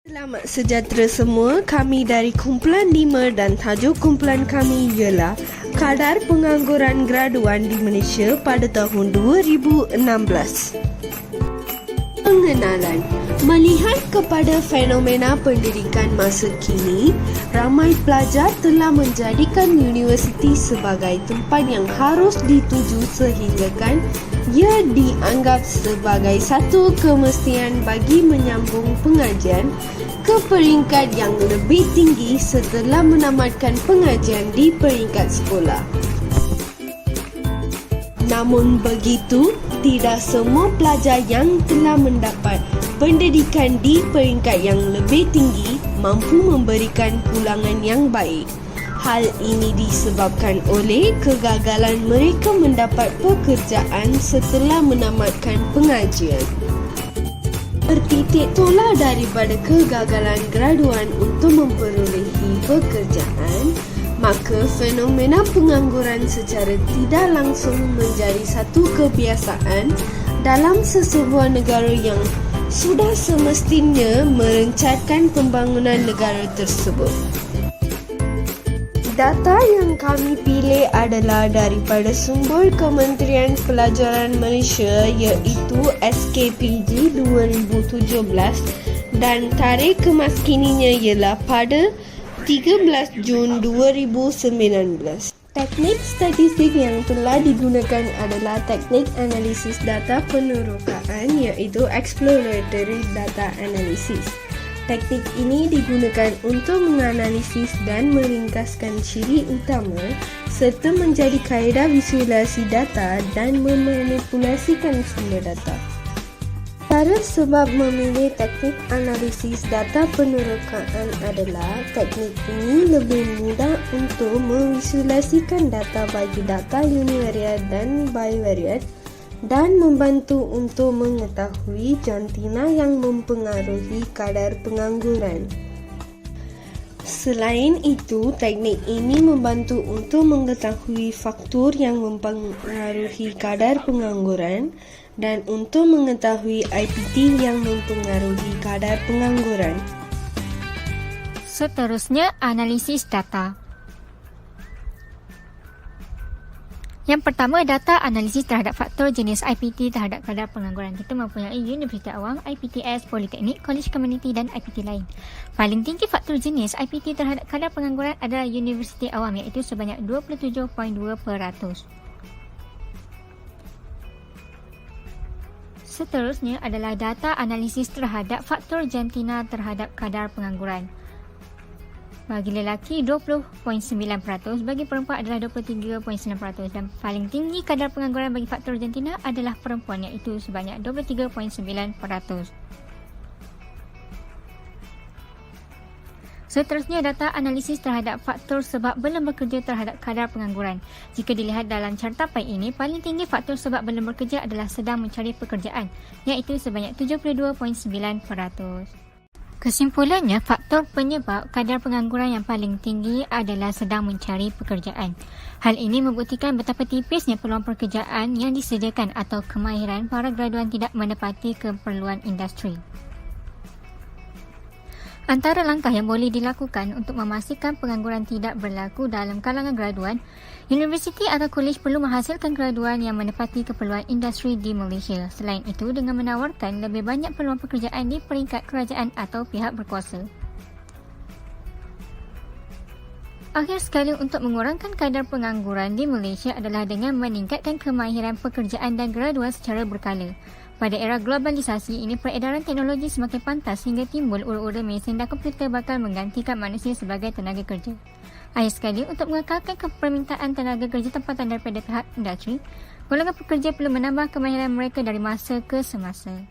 Selamat sejahtera semua, kami dari kumpulan 5 dan tajuk kumpulan kami ialah kadar pengangguran graduan di Malaysia pada tahun 2016. Pengenalan. Melihat kepada fenomena pendidikan masa kini, ramai pelajar telah menjadikan universiti sebagai tempat yang harus dituju sehinggakan ia dianggap sebagai satu kemestian bagi menyambung pengajian ke peringkat yang lebih tinggi setelah menamatkan pengajian di peringkat sekolah. Namun begitu, tidak semua pelajar yang telah mendapat pendidikan di peringkat yang lebih tinggi mampu memberikan pulangan yang baik. Hal ini disebabkan oleh kegagalan mereka mendapat pekerjaan setelah menamatkan pengajian. Bertitik tolak daripada kegagalan graduan untuk memperolehi pekerjaan, maka fenomena pengangguran secara tidak langsung menjadi satu kebiasaan dalam sesebuah negara yang sudah semestinya merencanakan pembangunan negara tersebut. Data yang kami pilih adalah daripada sumber Kementerian Pelajaran Malaysia iaitu SKPG 2017 dan tarikh kemaskininya ialah pada 13 Jun 2019. Teknik statistik yang telah digunakan adalah teknik analisis data penerokaan iaitu exploratory data analysis. Teknik ini digunakan untuk menganalisis dan meringkaskan ciri utama serta menjadi kaedah visualisasi data dan memanipulasikan sumber data. Cara sebab memilih teknik analisis data penerokaan adalah teknik ini lebih mudah untuk memvisualisasikan data bagi data univariate dan bivariate dan membantu untuk mengetahui jantina yang mempengaruhi kadar pengangguran. Selain itu, teknik ini membantu untuk mengetahui faktor yang mempengaruhi kadar pengangguran dan untuk mengetahui IPT yang mempengaruhi kadar pengangguran. Seterusnya, analisis data. Yang pertama, data analisis terhadap faktor jenis IPT terhadap kadar pengangguran. Kita mempunyai Universiti Awam, IPTS, Politeknik, Kolej Komuniti dan IPT lain. Paling tinggi faktor jenis IPT terhadap kadar pengangguran adalah Universiti Awam iaitu sebanyak 27.2%. Seterusnya adalah data analisis terhadap faktor jantina terhadap kadar pengangguran. Bagi lelaki 20.9%, bagi perempuan adalah 23.9% dan paling tinggi kadar pengangguran bagi faktor jantina adalah perempuan iaitu sebanyak 23.9%. Seterusnya data analisis terhadap faktor sebab belum bekerja terhadap kadar pengangguran. Jika dilihat dalam cartapai ini, paling tinggi faktor sebab belum bekerja adalah sedang mencari pekerjaan iaitu sebanyak 72.9%. Kesimpulannya, faktor penyebab kadar pengangguran yang paling tinggi adalah sedang mencari pekerjaan. Hal ini membuktikan betapa tipisnya peluang pekerjaan yang disediakan atau kemahiran para graduan tidak menepati keperluan industri. Antara langkah yang boleh dilakukan untuk memastikan pengangguran tidak berlaku dalam kalangan graduan, universiti atau kolej perlu menghasilkan graduan yang menepati keperluan industri di Malaysia. Selain itu, dengan menawarkan lebih banyak peluang pekerjaan di peringkat kerajaan atau pihak berkuasa. Akhir sekali, untuk mengurangkan kadar pengangguran di Malaysia adalah dengan meningkatkan kemahiran pekerjaan dan graduan secara berkala. Pada era globalisasi ini, peredaran teknologi semakin pantas hingga timbul ura-ura mesin dan komputer bakal menggantikan manusia sebagai tenaga kerja. Akhir sekali, untuk mengekalkan permintaan tenaga kerja tempatan daripada pihak industri, golongan pekerja perlu menambah kemahiran mereka dari masa ke semasa.